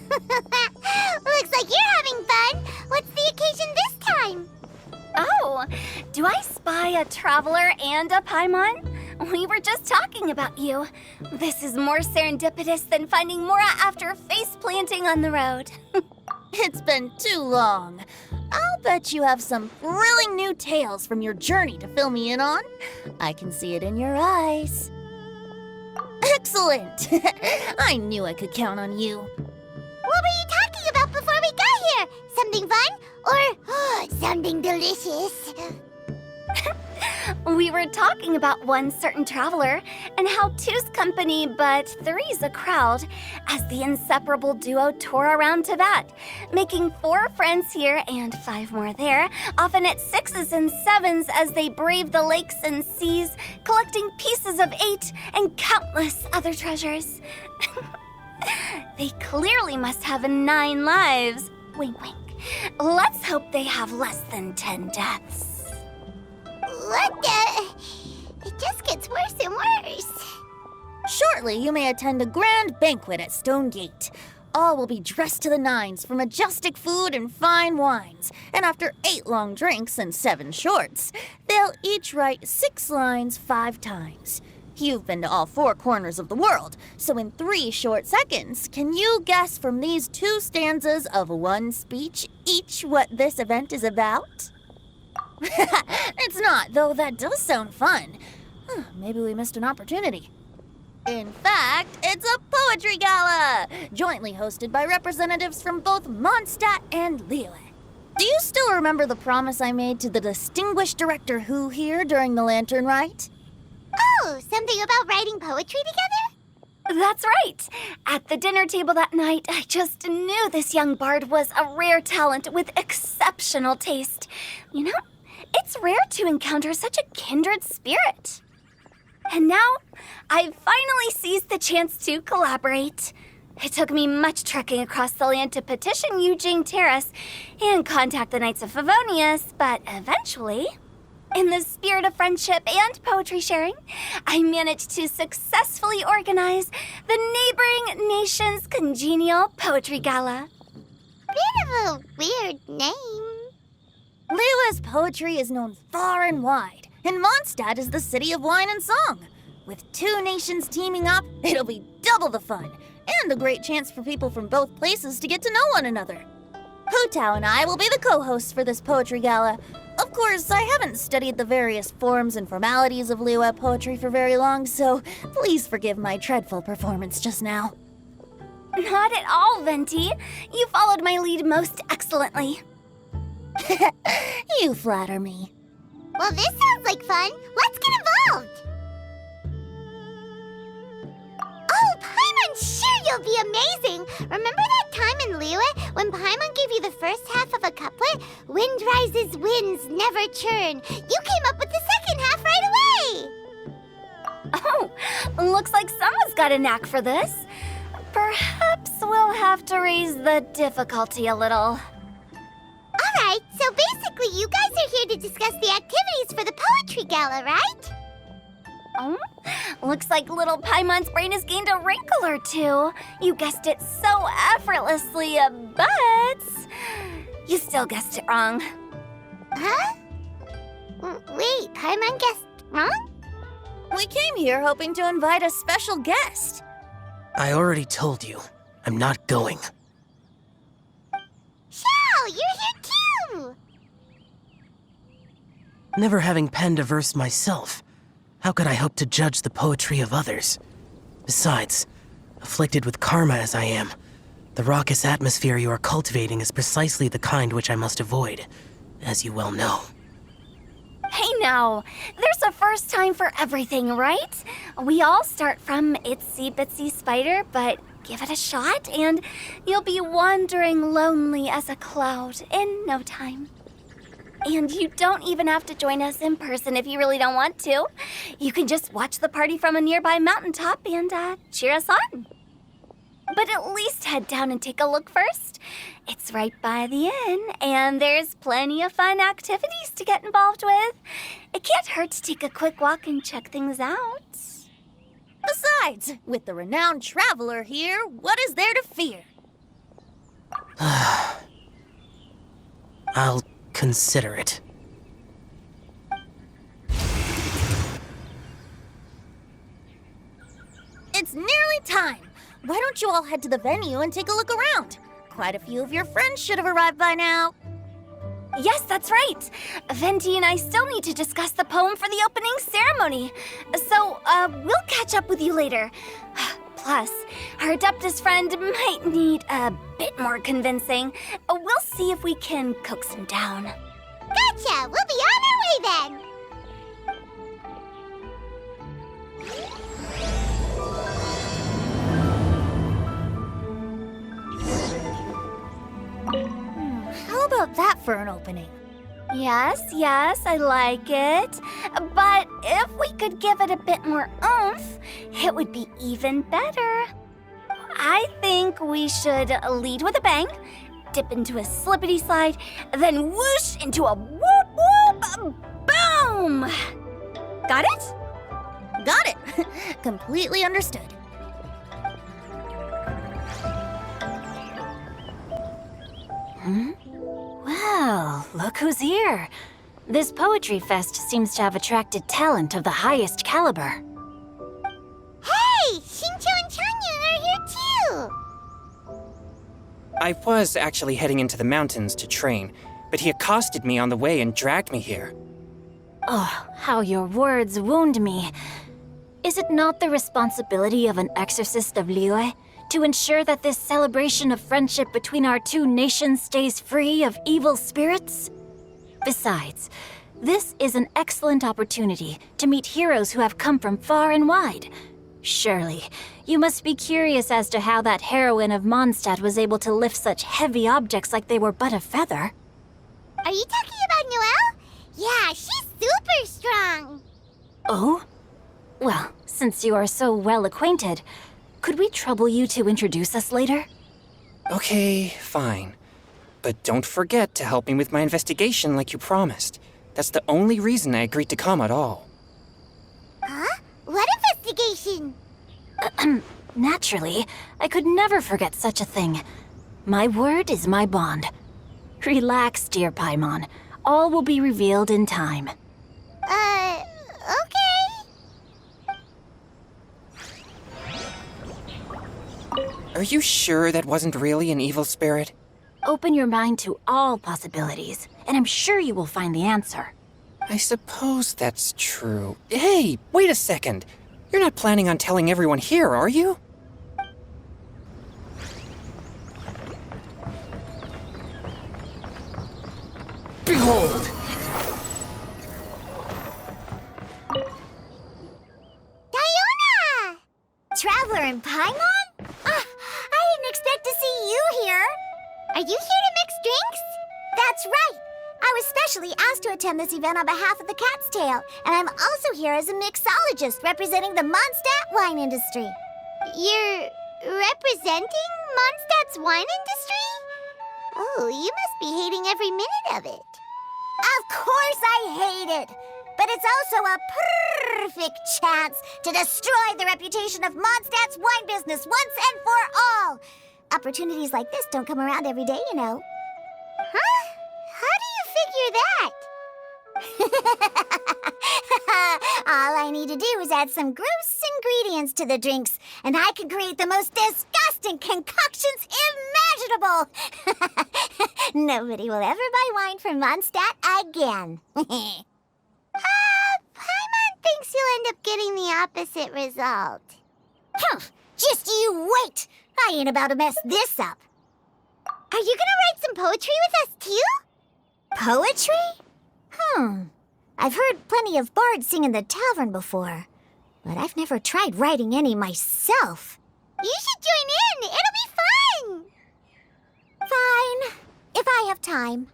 Looks like you're having fun. What's the occasion this time? Oh, do I spy a traveler and a Paimon? We were just talking about you. This is more serendipitous than finding Mora after face planting on the road. It's been too long. I'll bet you have some thrilling new tales from your journey to fill me in on. I can see it in your eyes. Excellent! I knew I could count on you. What were you talking about before we got here? Something fun? Or something delicious? We were talking about one certain traveler and how two's company but three's a crowd as the inseparable duo tour around Tibet, making 4 friends here and 5 more there, often at 6s and 7s as they brave the lakes and seas, collecting pieces of 8 and countless other treasures. They clearly must have 9 lives. Wink, wink. Let's hope they have less than 10 deaths. What the? It just gets worse and worse. Shortly, you may attend a grand banquet at Stone Gate. All will be dressed to the nines for majestic food and fine wines. And after 8 long drinks and 7 shorts, they'll each write 6 lines 5 times. You've been to all 4 corners of the world, so in 3 short seconds, can you guess from these 2 stanzas of 1 speech each what this event is about? It's not, though that does sound fun. Maybe we missed an opportunity. In fact, it's a poetry gala, jointly hosted by representatives from both Mondstadt and Liyue. Do you still remember the promise I made to the distinguished director Hu here during the lantern rite? Oh, something about writing poetry together? That's right. At the dinner table that night, I just knew this young bard was a rare talent with exceptional taste. You know, it's rare to encounter such a kindred spirit. And now, I've finally seized the chance to collaborate. It took me much trekking across the land to petition Eugene Terrace and contact the Knights of Favonius, but eventually, in the spirit of friendship and poetry sharing, I managed to successfully organize the neighboring nation's Congenital Poetry Gala. Bit of a weird name. Liyue's poetry is known far and wide, and Mondstadt is the city of wine and song. With 2 nations teaming up, it'll be double the fun, and a great chance for people from both places to get to know one another. Hu Tao and I will be the co-hosts for this poetry gala. Of course, I haven't studied the various forms and formalities of Liyue poetry for very long, so please forgive my dreadful performance just now. Not at all, Venti. You followed my lead most excellently. You flatter me. Well, this sounds like fun. Let's get involved. Oh, Paimon, sure you'll be amazing. Remember that time in Liyue when Paimon gave you the first half of a couplet? Wind rises, winds never churn. You came up with the second half right away. Oh, looks like someone's got a knack for this. Perhaps we'll have to raise the difficulty a little. All right, so basically you guys are here to discuss the activities for the poetry gala, right? Oh, looks like little Paimon's brain has gained a wrinkle or 2. You guessed it so effortlessly, but you still guessed it wrong. Huh? Wait, Paimon guessed wrong? We came here hoping to invite a special guest. I already told you, I'm not going. Xiao, you're here too! Never having penned a verse myself, how could I hope to judge the poetry of others? Besides, afflicted with karma as I am, the raucous atmosphere you are cultivating is precisely the kind which I must avoid, as you well know. Hey now, there's a first time for everything, right? We all start from itsy bitsy spider, but give it a shot and you'll be wandering lonely as a cloud in no time. And you don't even have to join us in person if you really don't want to. You can just watch the party from a nearby mountaintop and cheer us on. But at least head down and take a look first. It's right by the inn, and there's plenty of fun activities to get involved with. It can't hurt to take a quick walk and check things out. Besides, with the renowned traveler here, what is there to fear? I'll consider it. It's nearly time. Why don't you all head to the venue and take a look around? Quite a few of your friends should have arrived by now. Yes, that's right. Venti and I still need to discuss the poem for the opening ceremony. So, we'll catch up with you later. Plus, our Adeptus friend might need a bit more convincing. We'll see if we can coax him down. Gotcha! We'll be on our way then! How about that for an opening? Yes, I like it. But if we could give it a bit more oomph, it would be even better. I think we should lead with a bang, dip into a slippity slide, then whoosh into a whoop whoop boom! Got it? Got it. Completely understood. Well, look who's here. This poetry fest seems to have attracted talent of the highest caliber. Hey! Shincho and Changyun are here too! I was actually heading into the mountains to train, but he accosted me on the way and dragged me here. Oh, how your words wound me. Is it not the responsibility of an exorcist of Liyue to ensure that this celebration of friendship between our two nations stays free of evil spirits? Besides, this is an excellent opportunity to meet heroes who have come from far and wide. Surely, you must be curious as to how that heroine of Mondstadt was able to lift such heavy objects like they were but a feather. Are you talking about Noelle? Yeah, she's super strong! Oh? Well, since you are so well acquainted, could we trouble you to introduce us later? Okay, fine. But don't forget to help me with my investigation like you promised. That's the only reason I agreed to come at all. Huh? What investigation? Naturally, I could never forget such a thing. My word is my bond. Relax, dear Paimon. All will be revealed in time. Okay. Are you sure that wasn't really an evil spirit? Open your mind to all possibilities, and I'm sure you will find the answer. I suppose that's true. Hey, wait a second. You're not planning on telling everyone here, are you? Behold! Diona! Traveler in Paimon? I didn't expect to see you here. Are you here to mix drinks? That's right. I was specially asked to attend this event on behalf of the Cat's Tail, and I'm also here as a mixologist representing the Mondstadt wine industry. You're representing Mondstadt's wine industry? Oh, you must be hating every minute of it. Of course I hate it! But it's also a perfect chance to destroy the reputation of Mondstadt's wine business once and for all! Opportunities like this don't come around every day, you know. Huh? How do you figure that? All I need to do is add some gross ingredients to the drinks, and I can create the most disgusting concoctions imaginable! Nobody will ever buy wine from Mondstadt again. Paimon thinks you'll end up getting the opposite result. Just you wait! I ain't about to mess this up. Are you gonna write some poetry with us, too? Poetry? I've heard plenty of bards sing in the tavern before, but I've never tried writing any myself. You should join in! It'll be fun! Fine, if I have time.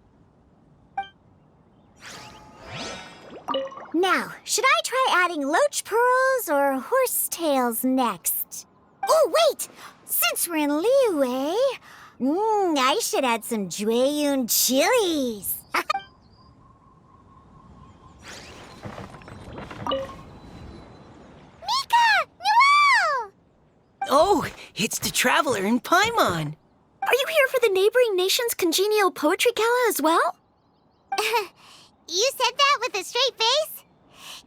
Now, should I try adding loach pearls or horsetails next? Oh, wait! Since we're in Liyue, I should add some Jueyun chilies. Mika! Noelle! Oh, it's the Traveler in Paimon. Are you here for the neighboring nation's congenial poetry gala as well? You said that with a straight face?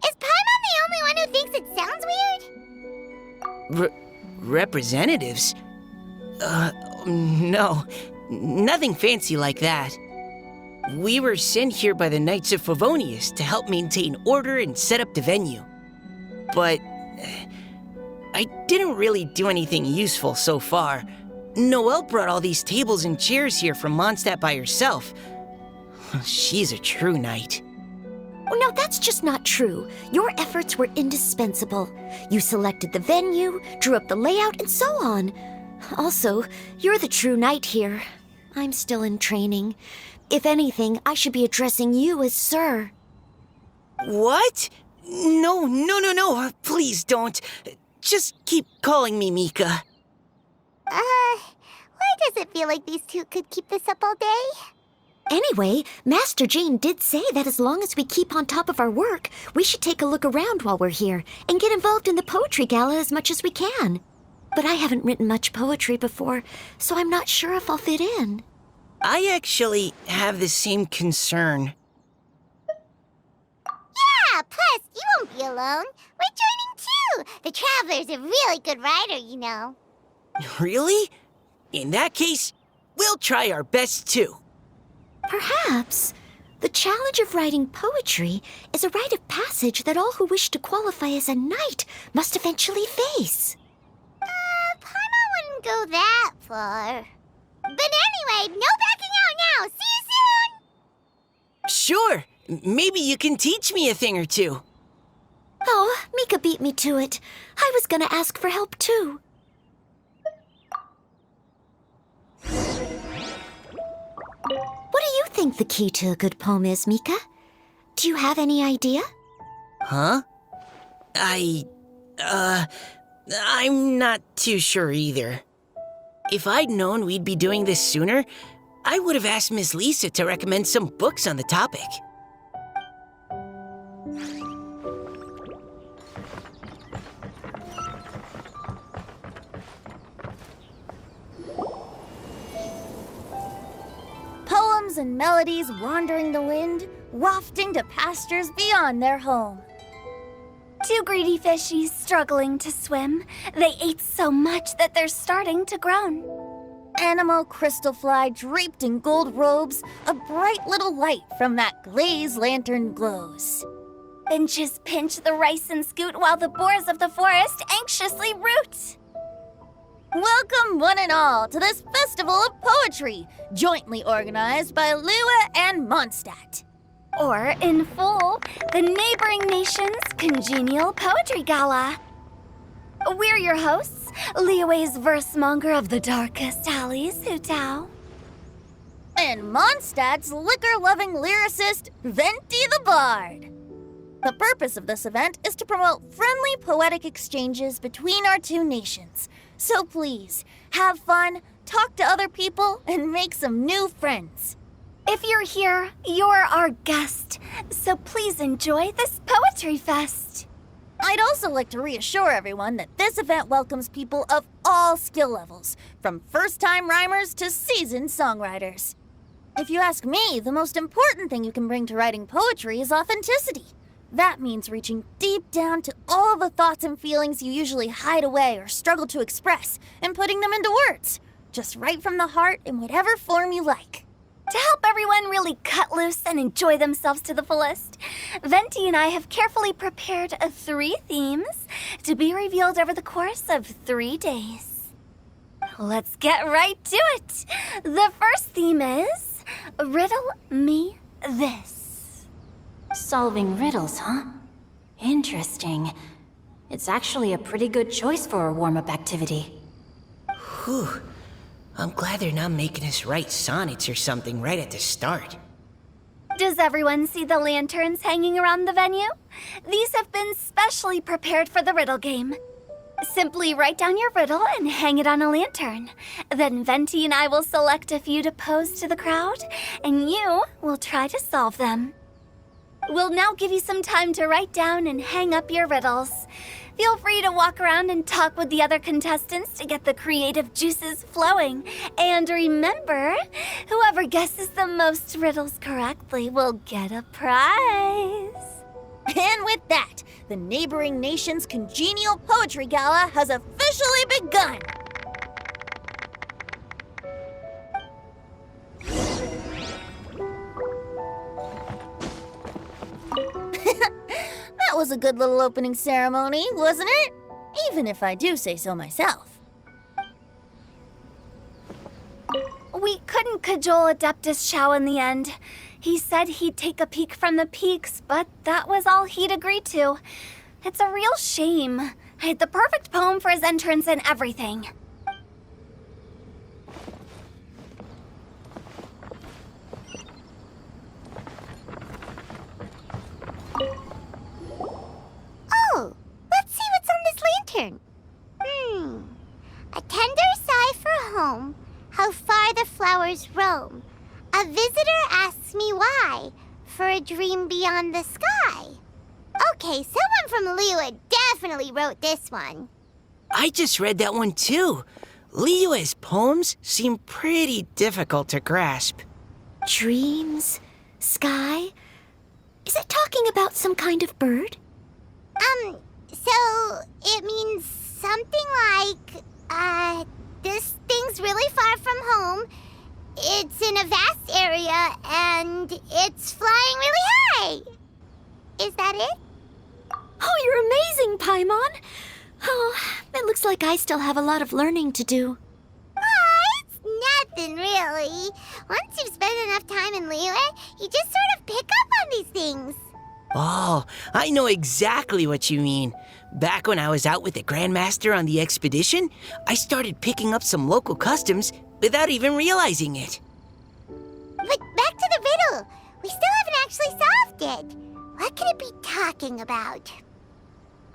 Is Paimon the only one who thinks it sounds weird? Representatives? No. Nothing fancy like that. We were sent here by the Knights of Favonius to help maintain order and set up the venue. But I didn't really do anything useful so far. Noelle brought all these tables and chairs here from Mondstadt by herself. She's a true knight. Oh, no, that's just not true. Your efforts were indispensable. You selected the venue, drew up the layout, and so on. Also, you're the true knight here. I'm still in training. If anything, I should be addressing you as Sir. What? No. Please don't. Just keep calling me Mika. Why does it feel like these two could keep this up all day? Anyway, Master Jane did say that as long as we keep on top of our work, we should take a look around while we're here and get involved in the poetry gala as much as we can. But I haven't written much poetry before, so I'm not sure if I'll fit in. I actually have the same concern. Yeah, plus, you won't be alone. We're joining too. The Traveler's a really good writer, you know. Really? In that case, we'll try our best too. Perhaps. The challenge of writing poetry is a rite of passage that all who wish to qualify as a knight must eventually face. Paimon wouldn't go that far. But anyway, no backing out now. See you soon! Sure. Maybe you can teach me a thing or two. Oh, Mika beat me to it. I was gonna ask for help too. What do you think the key to a good poem is, Mika? Do you have any idea? Huh? I'm not too sure either. If I'd known we'd be doing this sooner, I would have asked Miss Lisa to recommend some books on the topic. Poems and melodies wandering the wind, wafting to pastures beyond their home. Two greedy fishies struggling to swim. They ate so much that they're starting to groan. Animal crystal fly draped in gold robes, a bright little light from that glazed lantern glows. Finches pinch the rice and scoot while the boars of the forest anxiously root. Welcome, one and all, to this festival of poetry, jointly organized by Lua and Mondstadt. Or, in full, the neighboring nation's Congenial Poetry Gala. We're your hosts, Liyue's verse-monger of the darkest alleys, Hutao. And Mondstadt's liquor-loving lyricist, Venti the Bard. The purpose of this event is to promote friendly poetic exchanges between our two nations. So please, have fun, talk to other people, and make some new friends. If you're here, you're our guest, so please enjoy this Poetry Fest. I'd also like to reassure everyone that this event welcomes people of all skill levels, from first-time rhymers to seasoned songwriters. If you ask me, the most important thing you can bring to writing poetry is authenticity. That means reaching deep down to all the thoughts and feelings you usually hide away or struggle to express, and putting them into words, just right from the heart in whatever form you like. To help everyone really cut loose and enjoy themselves to the fullest, Venti and I have carefully prepared 3 themes to be revealed over the course of 3 days. Let's get right to it. The first theme is Riddle Me This. Solving riddles, huh? Interesting. It's actually a pretty good choice for a warm-up activity. Whew. I'm glad they're not making us write sonnets or something right at the start. Does everyone see the lanterns hanging around the venue? These have been specially prepared for the riddle game. Simply write down your riddle and hang it on a lantern. Then Venti and I will select a few to pose to the crowd, and you will try to solve them. We'll now give you some time to write down and hang up your riddles. Feel free to walk around and talk with the other contestants to get the creative juices flowing. And remember, whoever guesses the most riddles correctly will get a prize. And with that, the neighboring nation's Congenial Poetry Gala has officially begun. That was a good little opening ceremony, wasn't it? Even if I do say so myself. We couldn't cajole Adeptus Chow in the end. He said he'd take a peek from the peaks, but that was all he'd agreed to. It's a real shame. I had the perfect poem for his entrance and everything. Oh, let's see what's on this lantern. A tender sigh for home, how far the flowers roam. A visitor asks me why, for a dream beyond the sky. Okay, someone from Liyue definitely wrote this one. I just read that one too. Liyue's poems seem pretty difficult to grasp. Dreams? Sky? Is it talking about some kind of bird? So it means something like, this thing's really far from home. It's in a vast area, and it's flying really high. Is that it? Oh, you're amazing, Paimon! Oh, it looks like I still have a lot of learning to do. It's nothing, really. Once you've spent enough time in Liyue, you just sort of pick up on these things. Oh, I know exactly what you mean. Back when I was out with the Grandmaster on the expedition, I started picking up some local customs without even realizing it. But back to the riddle. We still haven't actually solved it. What could it be talking about?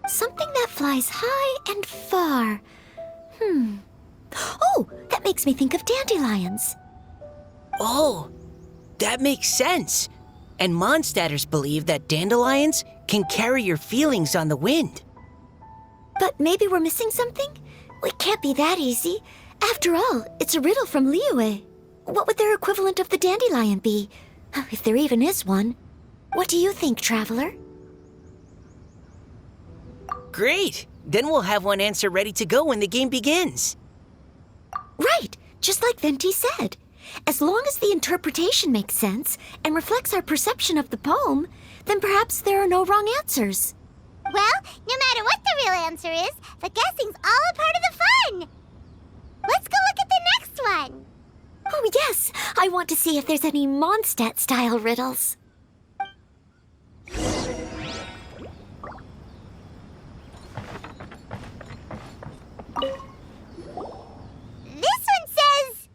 Something that flies high and far. Oh, that makes me think of dandelions. Oh, that makes sense. And Mondstadters believe that dandelions can carry your feelings on the wind. But maybe we're missing something? It can't be that easy. After all, it's a riddle from Liyue. What would their equivalent of the dandelion be? If there even is one. What do you think, Traveler? Great! Then we'll have one answer ready to go when the game begins. Right, just like Venti said. As long as the interpretation makes sense and reflects our perception of the poem, then perhaps there are no wrong answers. Well, no matter what the real answer is, the guessing's all a part of the fun. Let's go look at the next one. Oh, yes, I want to see if there's any Mondstadt-style riddles. This one says...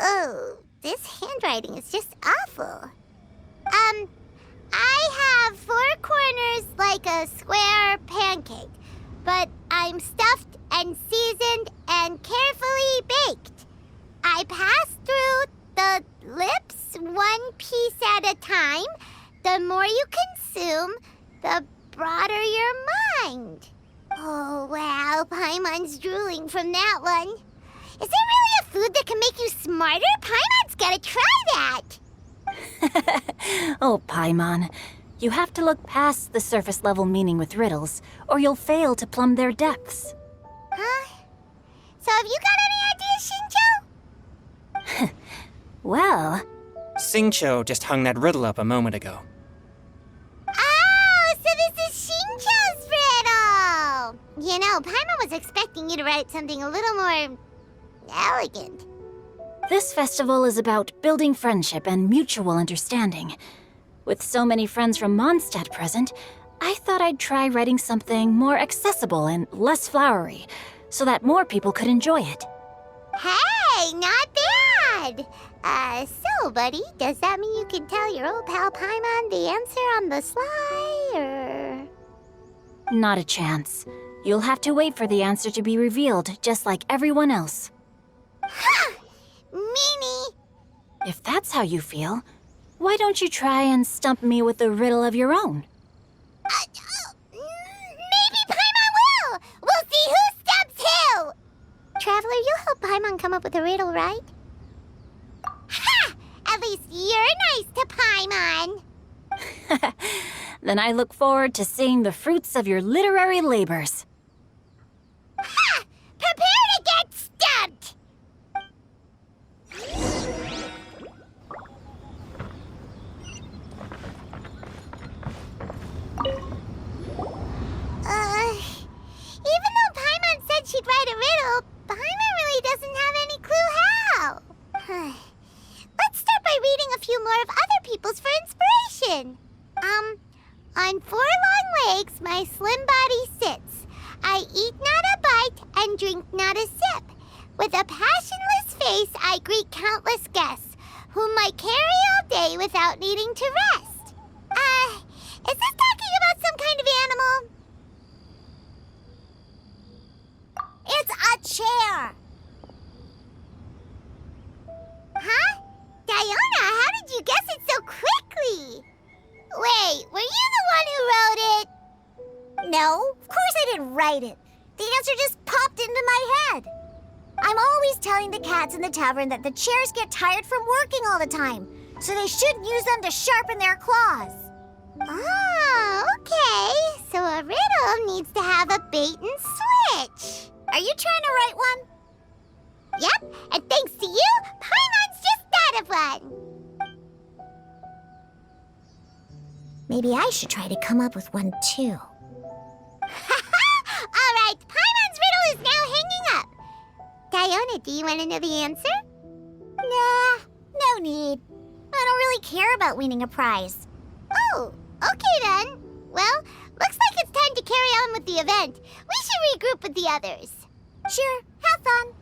Oh, this handwriting is just awful. I have 4 corners like a square pancake, but I'm stuffed and seasoned and carefully baked. I pass through the lips 1 piece at a time. The more you consume, the broader your mind. Oh, wow, Paimon's drooling from that one. Is there really a food that can make you smarter? Paimon's gotta try that. Oh, Paimon, you have to look past the surface-level meaning with riddles, or you'll fail to plumb their depths. Huh? So have you got any ideas, Shinjo? Well, Xingqiu just hung that riddle up a moment ago. Oh, so this is Shinjo's riddle! You know, Paimon was expecting you to write something a little more... elegant. this festival is about building friendship and mutual understanding. With so many friends from Mondstadt present, I thought I'd try writing something more accessible and less flowery, so that more people could enjoy it. Hey, not bad! So, buddy, does that mean you can tell your old pal Paimon the answer on the sly, or...? Not a chance. You'll have to wait for the answer to be revealed, just like everyone else. Ha! Meanie! If that's how you feel, why don't you try and stump me with a riddle of your own? Maybe Paimon will! up with a riddle, right? Ha! At least you're nice to Paimon. Then I look forward to seeing the fruits of your literary labors. Ha! Prepare to get stumped! Even though Paimon said she'd write a riddle, Paimon really doesn't have any clue how. Let's start by reading a few more of other people's for inspiration. On 4 long legs my slim body sits. I eat not a bite and drink not a sip. With a passionless face I greet countless guests, whom I carry all day without needing to rest. Is this talking about some kind of animal? It's a chair! Huh? Diona, how did you guess it so quickly? Wait, were you the one who wrote it? No, of course I didn't write it. The answer just popped into my head. I'm always telling the cats in the tavern that the chairs get tired from working all the time, so they shouldn't use them to sharpen their claws. Oh, okay. So a riddle needs to have a bait and switch. Are you trying to write one? Yep, and thanks to you, Paimon's just thought of one. Maybe I should try to come up with one too. All right, Paimon's riddle is now hanging up. Diona, do you want to know the answer? Nah, no need. I don't really care about winning a prize. Oh, okay then. Well, looks like it's time to carry on with the event. We should regroup with the others. Sure, have fun.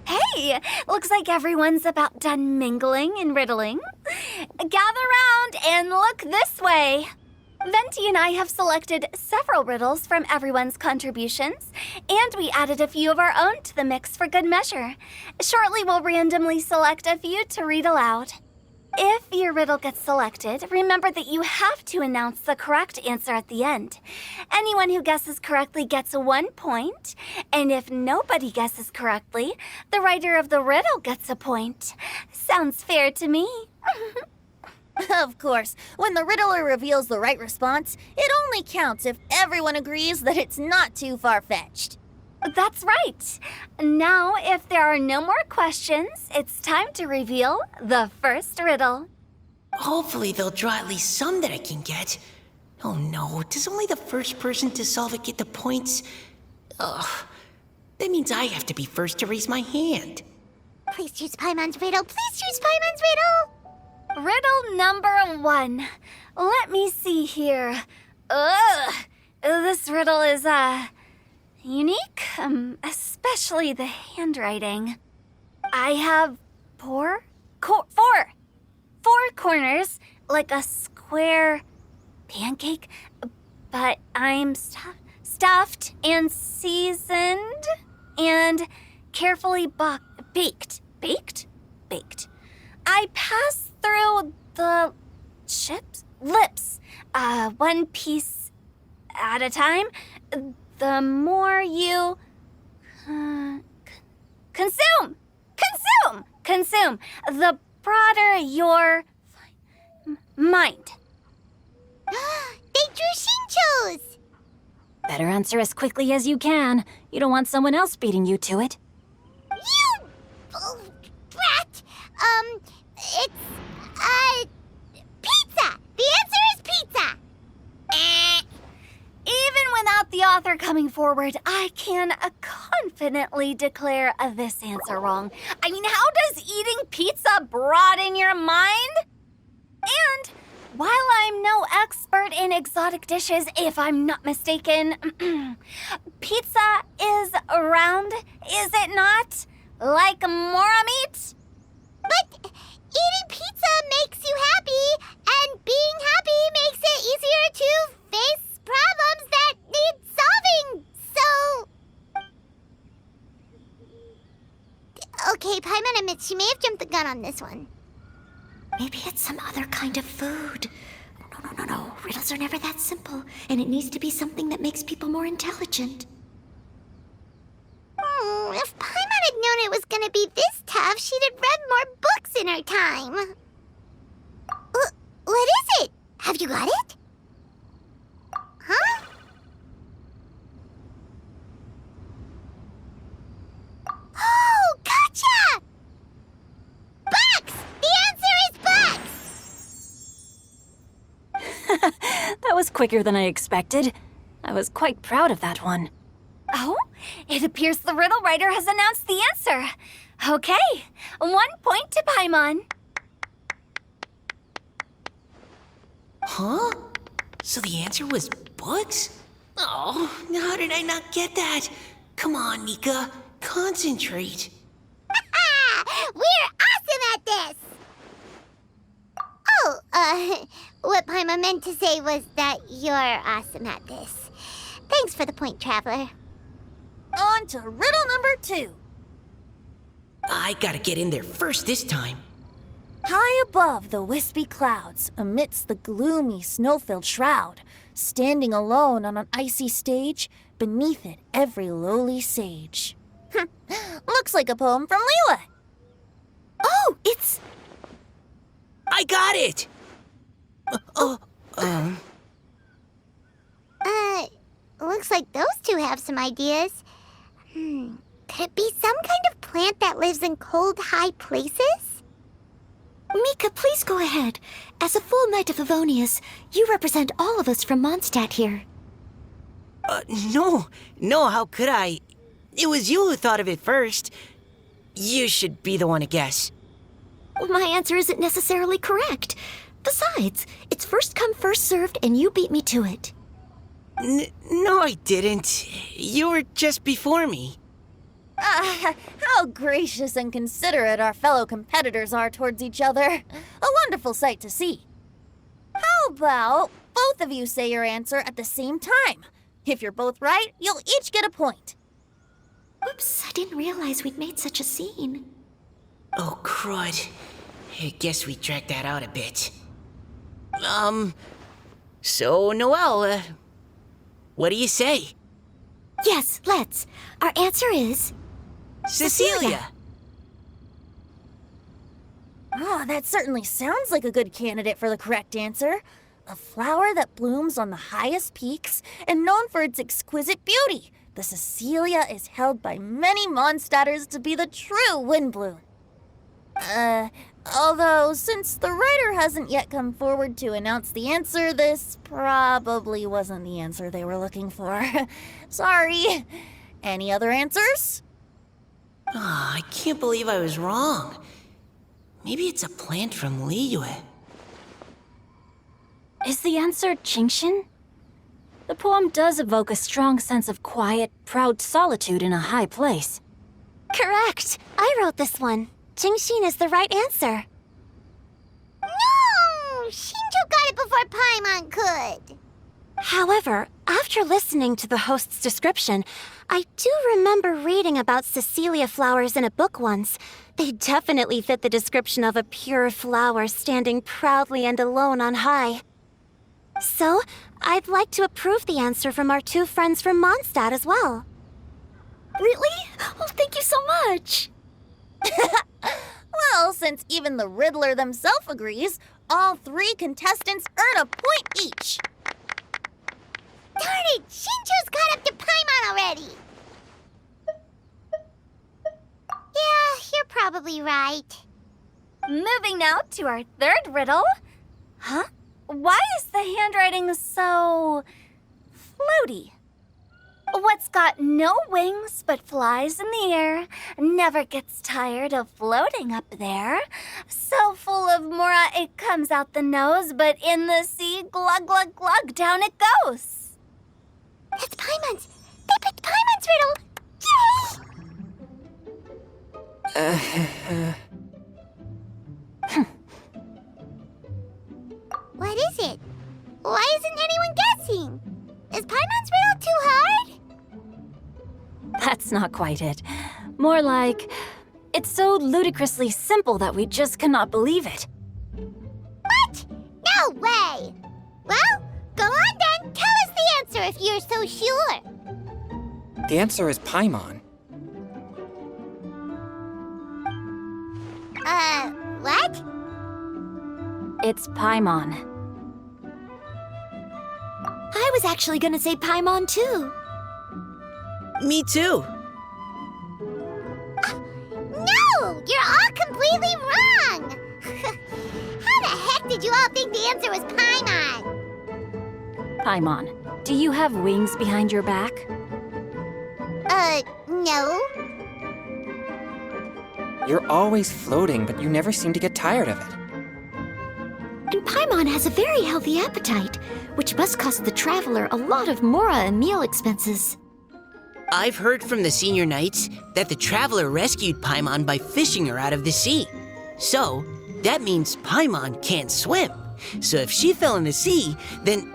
Hey, looks like everyone's about done mingling and riddling. Gather round and look this way. Venti and I have selected several riddles from everyone's contributions, and we added a few of our own to the mix for good measure. Shortly, we'll randomly select a few to read aloud. If your riddle gets selected, remember that you have to announce the correct answer at the end. Anyone who guesses correctly gets 1 point, and if nobody guesses correctly, the writer of the riddle gets a point. Sounds fair to me. Of course, when the riddler reveals the right response, it only counts if everyone agrees that it's not too far-fetched. That's right. Now, if there are no more questions, it's time to reveal the first riddle. Hopefully they'll draw at least some that I can get. Oh no, does only the first person to solve it get the points? Ugh, that means I have to be first to raise my hand. Please choose Paimon's riddle. Please choose Paimon's riddle. Riddle number 1. Let me see here. This riddle is, unique, especially the handwriting. I have four corners, like a square pancake, but I'm stuffed and seasoned and carefully baked. I pass through the lips, one piece at a time. The more you consume, the broader your mind. They drew Shinchos! Better answer as quickly as you can. You don't want someone else beating you to it. You brat! It's, pizza! The answer is pizza! Even without the author coming forward, I can confidently declare this answer wrong. I mean, how does eating pizza broaden your mind? And while I'm no expert in exotic dishes, if I'm not mistaken, pizza is round, is it not? Like mora meat? But eating pizza makes you happy, and being happy makes it easier to face problems that need solving, so... Okay, Paimon admits she may have jumped the gun on this one. Maybe it's some other kind of food. Riddles are never that simple, and it needs to be something that makes people more intelligent. If Paimon had known it was gonna be this tough, she'd have read more books in her time. What is it? Have you got it? Huh? Oh, gotcha! Bucks! The answer is bucks! That was quicker than I expected. I was quite proud of that one. Oh, it appears the riddle writer has announced the answer. Okay, 1 point to Paimon. Huh? So the answer was bugs? Oh, how did I not get that? Come on, Nika. Concentrate. We're awesome at this! Oh, what Paimon meant to say was that you're awesome at this. Thanks for the point, Traveler. On to riddle number 2. I gotta get in there first this time. High above the wispy clouds, amidst the gloomy snow-filled shroud, standing alone on an icy stage, beneath it every lowly sage. Looks like a poem from Liyue. Oh, it's... I got it! Looks like those two have some ideas. Could it be some kind of plant that lives in cold, high places? Mika, please go ahead. As a full Knight of Favonius, you represent all of us from Mondstadt here. No, how could I? It was you who thought of it first. You should be the one to guess. My answer isn't necessarily correct. Besides, it's first come, first served, and you beat me to it. No, I didn't. You were just before me. How gracious and considerate our fellow competitors are towards each other. A wonderful sight to see. How about both of you say your answer at the same time? If you're both right, you'll each get a point. Oops, I didn't realize we'd made such a scene. Oh, crud. I guess we dragged that out a bit. So, Noelle, what do you say? Yes, let's. Our answer is... Cecilia! Oh, that certainly sounds like a good candidate for the correct answer. A flower that blooms on the highest peaks and known for its exquisite beauty. The Cecilia is held by many Mondstadters to be the true windbloom. Although, since the writer hasn't yet come forward to announce the answer, this probably wasn't the answer they were looking for. Sorry. Any other answers? I can't believe I was wrong. Maybe it's a plant from Liyue. Is the answer Genshin? The poem does evoke a strong sense of quiet, proud solitude in a high place. Correct. I wrote this one. Genshin is the right answer. No! Shinjo got it before Paimon could. However, after listening to the host's description, I do remember reading about Cecilia flowers in a book once. They definitely fit the description of a pure flower standing proudly and alone on high. So, I'd like to approve the answer from our two friends from Mondstadt as well. Really? Oh, thank you so much. Well, since even the Riddler themselves agrees, all 3 contestants earn a point each. Darn it! Shinjo's caught up to Paimon already! Yeah, you're probably right. Moving now to our third riddle. Huh? Why is the handwriting so... floaty? What's got no wings but flies in the air, never gets tired of floating up there. So full of mora it comes out the nose, but in the sea, glug glug glug, down it goes. That's Paimon's! They picked Paimon's riddle! Yay! What is it? Why isn't anyone guessing? Is Paimon's riddle too hard? That's not quite it. More like, it's so ludicrously simple that we just cannot believe it. What? No way! Well, if you're so sure? The answer is Paimon. What? It's Paimon. I was actually gonna say Paimon too. Me too. No! You're all completely wrong! How the heck did you all think the answer was Paimon? Paimon, do you have wings behind your back? No. You're always floating, but you never seem to get tired of it. And Paimon has a very healthy appetite, which must cost the traveler a lot of mora and meal expenses. I've heard from the senior knights that the traveler rescued Paimon by fishing her out of the sea. So, that means Paimon can't swim. So if she fell in the sea, then...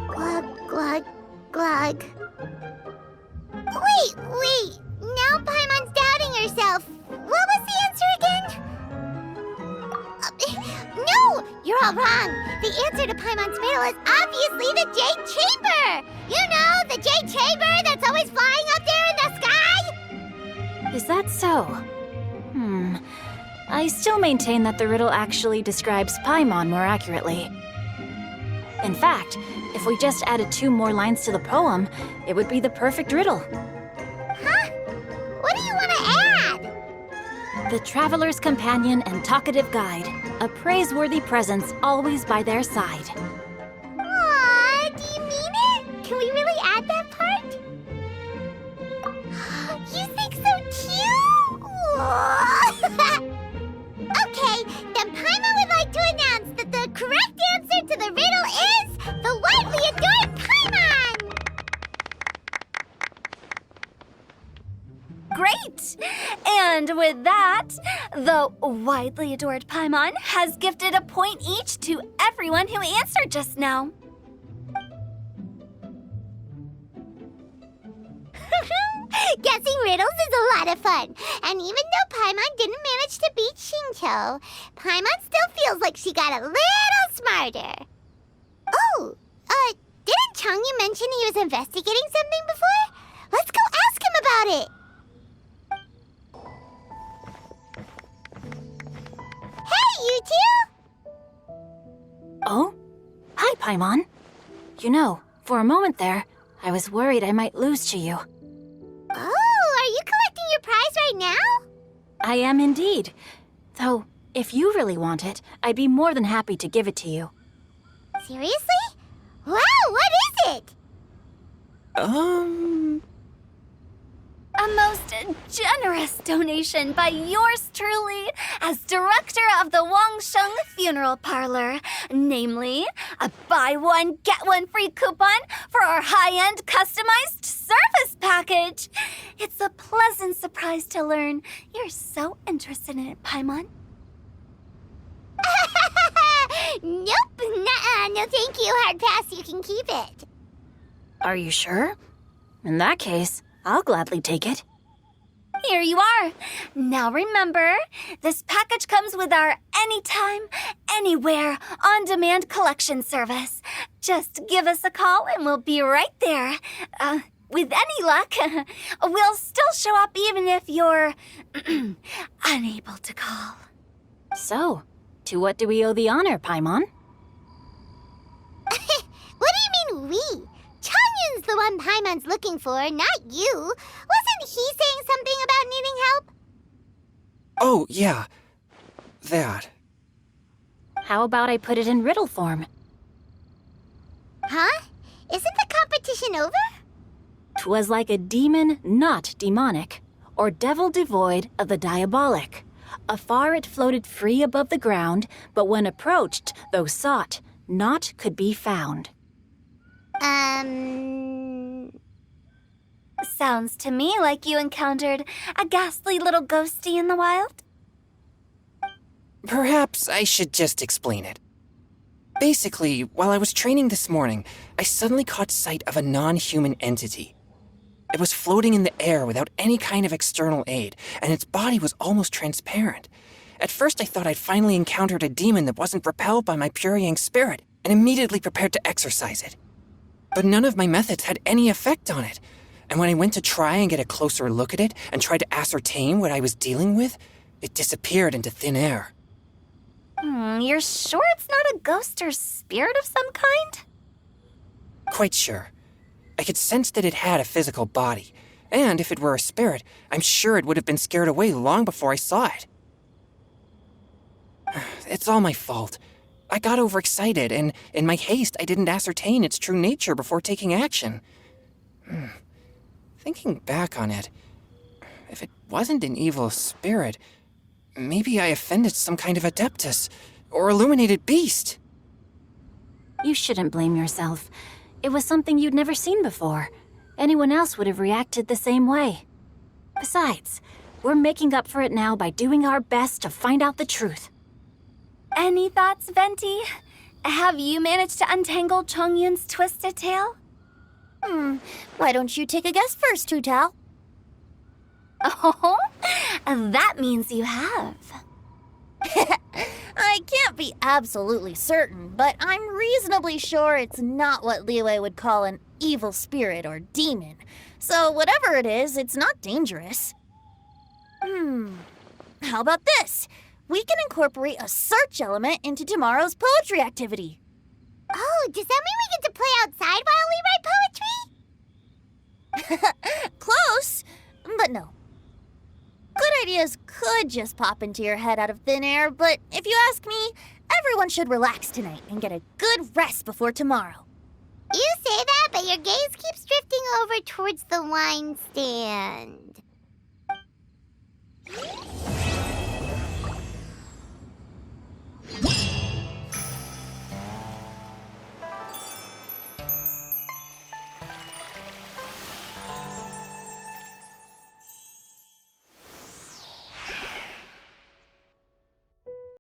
Glug, glug, glug. Wait. Now Paimon's doubting herself. What was the answer again? No! You're all wrong. The answer to Paimon's riddle is obviously the Jade Chamber! You know, the Jade Chamber that's always flying up there in the sky? Is that so? I still maintain that the riddle actually describes Paimon more accurately. In fact, if we just added 2 more lines to the poem, it would be the perfect riddle. Huh? What do you want to add? The traveler's companion and talkative guide, a praiseworthy presence always by their side. Aw, do you mean it? Can we really add that part? You think so too? Okay, then Paimon would like to announce that the correct answer to the riddle is the widely adored Paimon! Great! And with that, the widely adored Paimon has gifted a point each to everyone who answered just now. Guessing riddles is a lot of fun. And even though Paimon didn't manage to beat Shinto, Paimon still feels like she got a little smarter. Oh, didn't Changyu mention he was investigating something before? Let's go ask him about it. Hey, you two! Oh? Hi, Paimon. You know, for a moment there, I was worried I might lose to you. Oh, are you collecting your prize right now? I am indeed. Though, if you really want it, I'd be more than happy to give it to you. Seriously? Wow, what is it? A most generous donation by yours truly as director of the Wangsheng Funeral Parlor. Namely, a buy one, get one free coupon for our high-end customized service package. It's a pleasant surprise to learn you're so interested in it, Paimon. Nope, nuh-uh, no thank you, hard pass, you can keep it. Are you sure? In that case, I'll gladly take it. Here you are. Now remember, this package comes with our anytime, anywhere, on-demand collection service. Just give us a call and we'll be right there. With any luck, we'll still show up even if you're unable to call. So, to what do we owe the honor, Paimon? What do you mean, we? Changyun's the one Paimon's looking for, not you. Wasn't he saying something about needing help? Oh, yeah. That. How about I put it in riddle form? Huh? Isn't the competition over? 'Twas like a demon not demonic, or devil devoid of the diabolic. Afar it floated free above the ground, but when approached, though sought, naught could be found. Sounds to me like you encountered a ghastly little ghosty in the wild. Perhaps I should just explain it. Basically, while I was training this morning, I suddenly caught sight of a non-human entity. It was floating in the air without any kind of external aid, and its body was almost transparent. At first I thought I'd finally encountered a demon that wasn't repelled by my pure yang spirit. and immediately prepared to exorcise it. But none of my methods had any effect on it, and when I went to try and get a closer look at it and try to ascertain what I was dealing with, it disappeared into thin air. You're sure it's not a ghost or spirit of some kind? Quite sure. I could sense that it had a physical body, and if it were a spirit, I'm sure it would have been scared away long before I saw it. It's all my fault. I got overexcited, and in my haste, I didn't ascertain its true nature before taking action. Thinking back on it, if it wasn't an evil spirit, maybe I offended some kind of adeptus or illuminated beast. You shouldn't blame yourself. It was something you'd never seen before. Anyone else would have reacted the same way. Besides, we're making up for it now by doing our best to find out the truth. Any thoughts, Venti? Have you managed to untangle Chongyun's twisted tail? Why don't you take a guess first, Tutal? Oh, that means you have. I can't be absolutely certain, but I'm reasonably sure it's not what Liyue would call an evil spirit or demon. So whatever it is, it's not dangerous. How about this? We can incorporate a search element into tomorrow's poetry activity. Oh, does that mean we get to play outside while we write poetry? Close, but no. Good ideas could just pop into your head out of thin air, but if you ask me, everyone should relax tonight and get a good rest before tomorrow. You say that, but your gaze keeps drifting over towards the wine stand.